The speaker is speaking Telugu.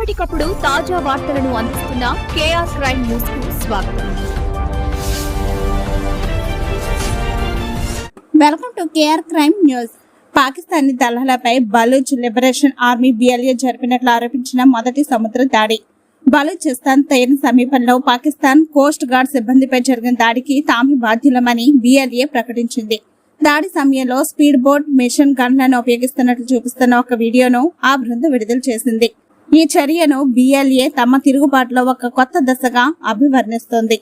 ఎప్పటికప్పుడు తాజా వార్తలను అందిస్తున్న కేఆర్ క్రైమ్ న్యూస్ కు స్వాగతం. Welcome to KR crime news. Pakistani దళాలపై బలూచ్ లిబరేషన్ ఆర్మీ బిఎల్ఏ జరిపినట్లు ఆరోపించిన మొదటి సముద్ర దాడి. బలూచిస్తాన్ తీరం సమీపంలో పాకిస్తాన్ కోస్ట్ గార్డ్ సిబ్బందిపై జరిగిన దాడికి తామే బాధ్యులమని బిఎల్ఏ ప్రకటించింది. దాడి సమయంలో స్పీడ్ బోట్, మిషన్ గన్లను ఉపయోగిస్తున్నట్లు చూపిస్తున్న ఒక వీడియోను ఆ బృందం విడుదల చేసింది. ఈ చర్యను బిఎల్ఏ తమ తిరుగుబాటులో ఒక కొత్త దశగా అభివర్ణిస్తోంది.